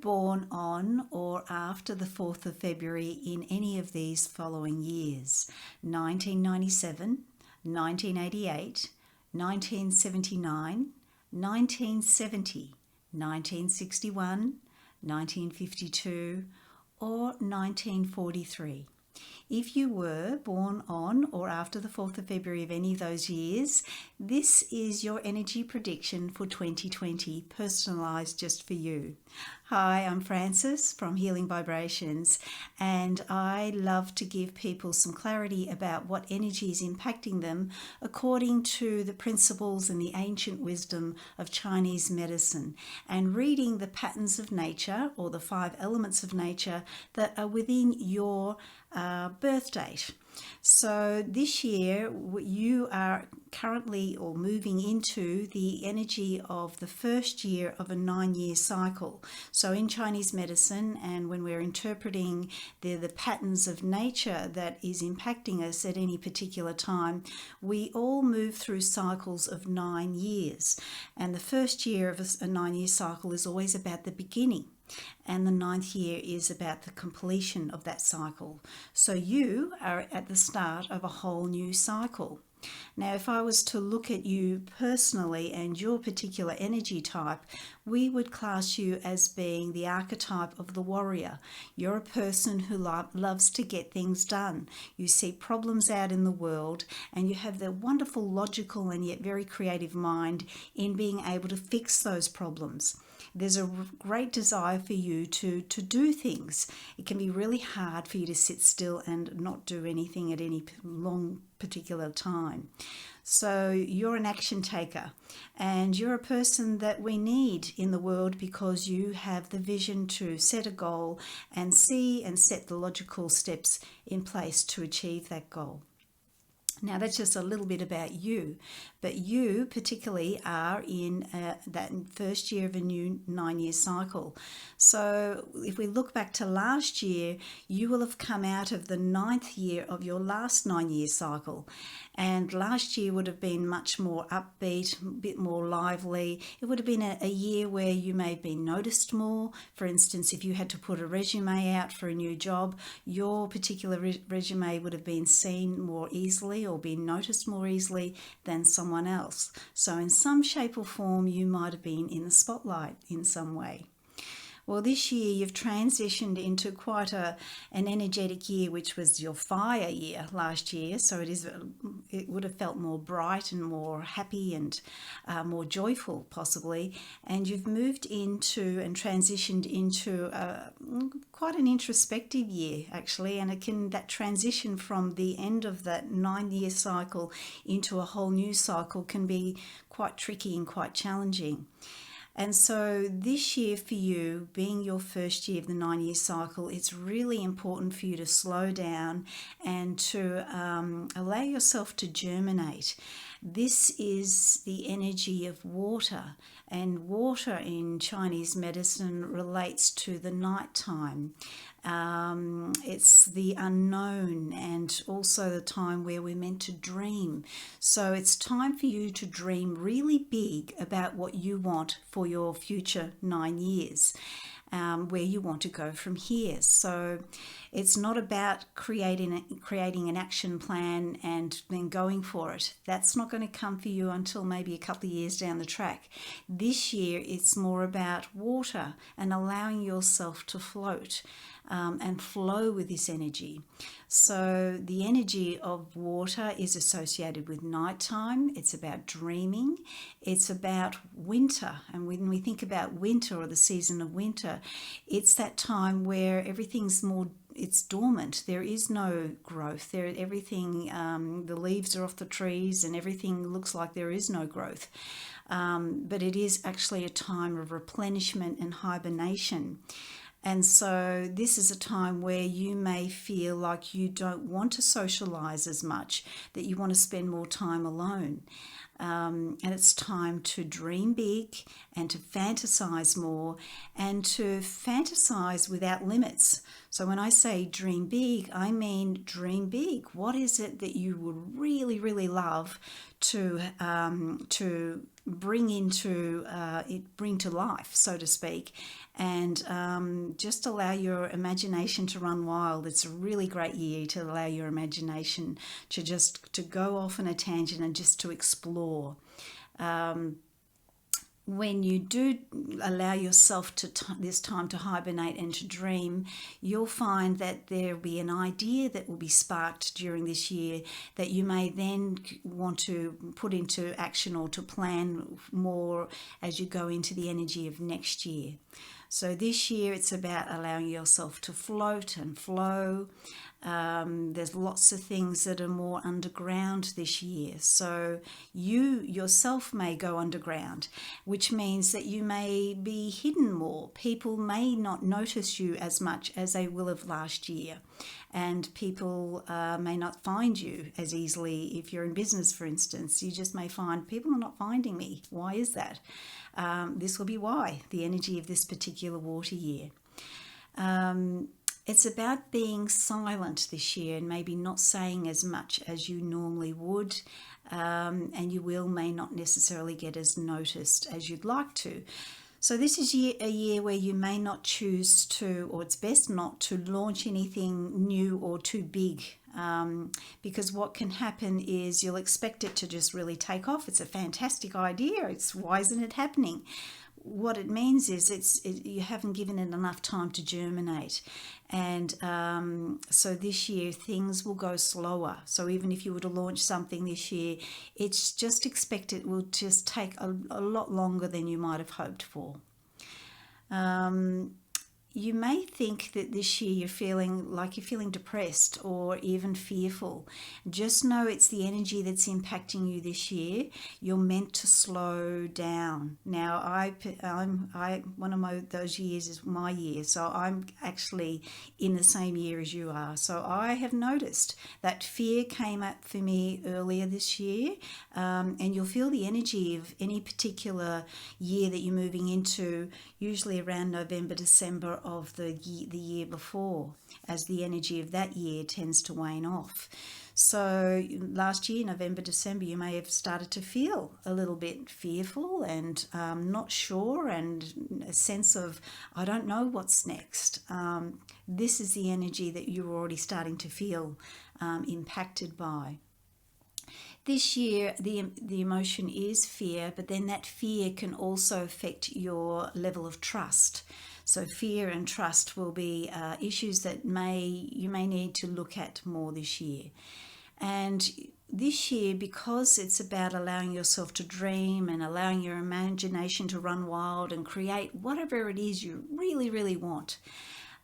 born on or after the 4th of February in any of these following years: 1997, 1988, 1979, 1970, 1961, 1952, or 1943. If you were born on or after the 4th of February of any of those years, this is your energy prediction for 2020, personalised just for you. Hi, I'm Frances from Healing Vibrations, and I love to give people some clarity about what energy is impacting them according to the principles and the ancient wisdom of Chinese medicine, and reading the patterns of nature, or the 5 elements of nature that are within your birth date. So this year you are currently or moving into the energy of the first year of a 9-year cycle. So in Chinese medicine, and when we're interpreting the patterns of nature that is impacting us at any particular time, we all move through cycles of 9 years. And the first year of a 9-year cycle is always about the beginning, and the 9th year is about the completion of that cycle. So you are at the start of a whole new cycle. Now, if I was to look at you personally and your particular energy type, we would class you as being the archetype of the warrior. You're a person who loves to get things done. You see problems out in the world, and you have the wonderful, logical, and yet very creative mind in being able to fix those problems. There's a great desire for you to do things. It can be really hard for you to sit still and not do anything at any long particular time. So you're an action taker, and you're a person that we need in the world because you have the vision to set a goal and see and set the logical steps in place to achieve that goal. Now, that's just a little bit about you, but you particularly are in that first year of a new 9-year cycle. So if we look back to last year, you will have come out of the 9th year of your last 9-year cycle. And last year would have been much more upbeat, a bit more lively. It would have been a year where you may have been noticed more. For instance, if you had to put a resume out for a new job, your particular resume would have been seen more easily or been noticed more easily than someone else. So in some shape or form, you might have been in the spotlight in some way. Well, this year you've transitioned into quite an energetic year, which was your fire year last year. So it would have felt more bright and more happy and more joyful possibly. And you've moved into and transitioned into quite an introspective year actually. And that transition from the end of that 9-year cycle into a whole new cycle can be quite tricky and quite challenging. And so this year for you, being your first year of the 9-year cycle, it's really important for you to slow down and to allow yourself to germinate. This is the energy of water, and water in Chinese medicine relates to the nighttime. It's the unknown, and also the time where we're meant to dream. So it's time for you to dream really big about what you want for your future 9 years. Where you want to go from here. So it's not about creating an action plan and then going for it. That's not going to come for you until maybe a couple of years down the track. This year it's more about water and allowing yourself to float and flow with this energy. So the energy of water is associated with nighttime. It's about dreaming. It's about winter. And when we think about winter or the season of winter, it's that time where it's dormant. There is no growth. Everything, the leaves are off the trees and everything looks like there is no growth. But it is actually a time of replenishment and hibernation. And so this is a time where you may feel like you don't want to socialize as much, that you want to spend more time alone. And it's time to dream big and to fantasize more and to fantasize without limits. So when I say dream big, I mean dream big. What is it that you would really, really love to bring to life, so to speak, and just allow your imagination to run wild. It's a really great year to allow your imagination to go off on a tangent and just to explore. When you do allow yourself this time to hibernate and to dream, you'll find that there'll be an idea that will be sparked during this year that you may then want to put into action or to plan more as you go into the energy of next year. So this year it's about allowing yourself to float and flow. There's lots of things that are more underground this year. So you yourself may go underground, which means that you may be hidden more. People may not notice you as much as they will have last year. And people may not find you as easily. If you're in business, for instance, you just may find people are not finding me. Why is that? This will be why, the energy of this particular water year. It's about being silent this year and maybe not saying as much as you normally would, and you may not necessarily get as noticed as you'd like to. So this is a year where you may not choose to, or it's best not to launch anything new or too big, because what can happen is you'll expect it to just really take off. It's a fantastic idea. Why isn't it happening? What it means is you haven't given it enough time to germinate. And so this year things will go slower. So even if you were to launch something this year, it's just expect it will just take a lot longer than you might have hoped for. You may think that this year you're feeling depressed or even fearful. Just know it's the energy that's impacting you this year. You're meant to slow down. Now, one of those years is my year, so I'm actually in the same year as you are. So I have noticed that fear came up for me earlier this year, and you'll feel the energy of any particular year that you're moving into, usually around November, December of the year before, as the energy of that year tends to wane off. So last year, November, December, you may have started to feel a little bit fearful and not sure, and a sense of, I don't know what's next. This is the energy that you're already starting to feel impacted by. This year, the emotion is fear, but then that fear can also affect your level of trust. So fear and trust will be issues that you may need to look at more this year. And this year, because it's about allowing yourself to dream and allowing your imagination to run wild and create whatever it is you really, really want,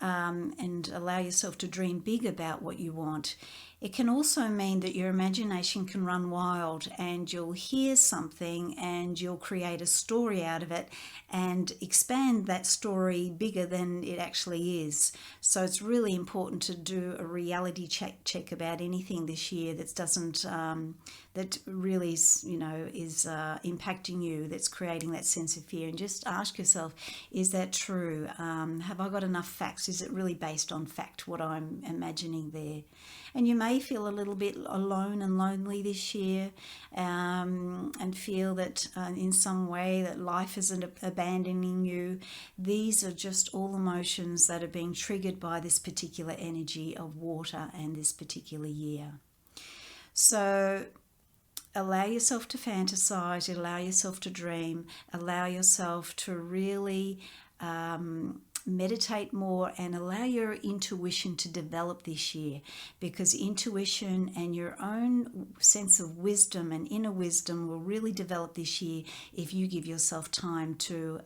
and allow yourself to dream big about what you want, it can also mean that your imagination can run wild and you'll hear something and you'll create a story out of it and expand that story bigger than it actually is. So it's really important to do a reality check about anything this year that really is impacting you, that's creating that sense of fear, and just ask yourself, is that true? Have I got enough facts? Is it really based on fact, what I'm imagining there? And you may feel a little bit alone and lonely this year, and feel that in some way that life isn't abandoning you. These are just all emotions that are being triggered by this particular energy of water and this particular year. So allow yourself to fantasize, allow yourself to dream, allow yourself to really meditate more, and allow your intuition to develop this year, because intuition and your own sense of wisdom and inner wisdom will really develop this year if you give yourself time to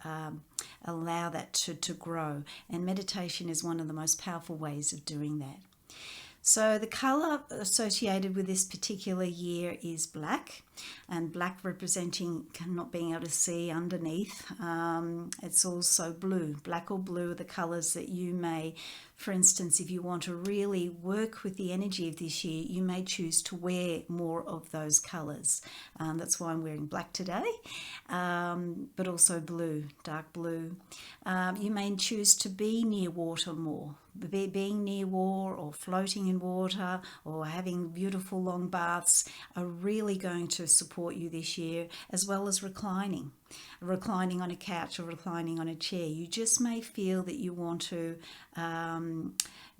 allow that to grow. And meditation is one of the most powerful ways of doing that. So the colour associated with this particular year is black, and black representing not being able to see underneath. It's also blue. Black or blue are the colours that you may, for instance, if you want to really work with the energy of this year, you may choose to wear more of those colours. That's why I'm wearing black today, but also blue, dark blue. You may choose to be near water more. Being near water or floating in water or having beautiful long baths are really going to support you this year, as well as reclining on a couch or reclining on a chair. You just may feel that you want to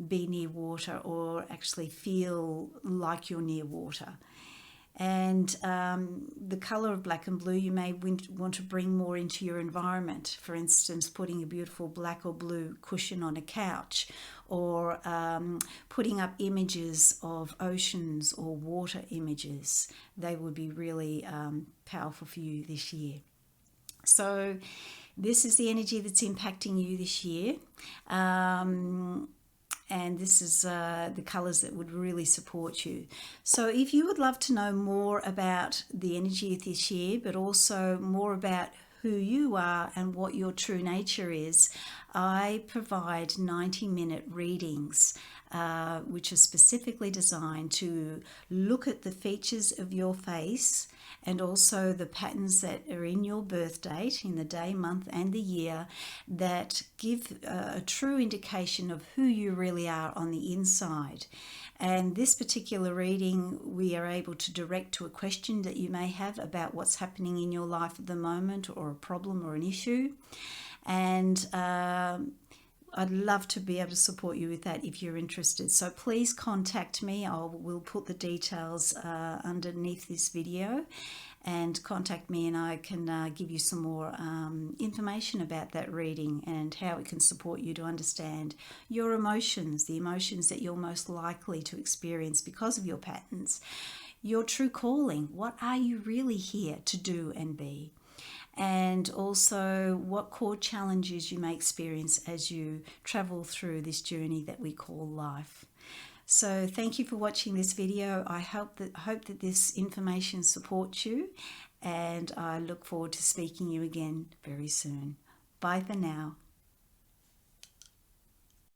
be near water, or actually feel like you're near water. And the colour of black and blue, you may want to bring more into your environment. For instance, putting a beautiful black or blue cushion on a couch, or putting up images of oceans or water images. They would be really powerful for you this year. So this is the energy that's impacting you this year. And this is the colours that would really support you. So if you would love to know more about the energy of this year, but also more about who you are and what your true nature is, I provide 90-minute readings which are specifically designed to look at the features of your face and also the patterns that are in your birth date, in the day, month and the year, that give a true indication of who you really are on the inside. And this particular reading, we are able to direct to a question that you may have about what's happening in your life at the moment, or a problem or an issue. And I'd love to be able to support you with that if you're interested. So please contact me. We'll put the details underneath this video, and contact me, and I can give you some more information about that reading and how it can support you to understand your emotions, the emotions that you're most likely to experience because of your patterns, your true calling. What are you really here to do and be? And also what core challenges you may experience as you travel through this journey that we call life. So thank you for watching this video. I hope that this information supports you, and I look forward to speaking to you again very soon. Bye for now.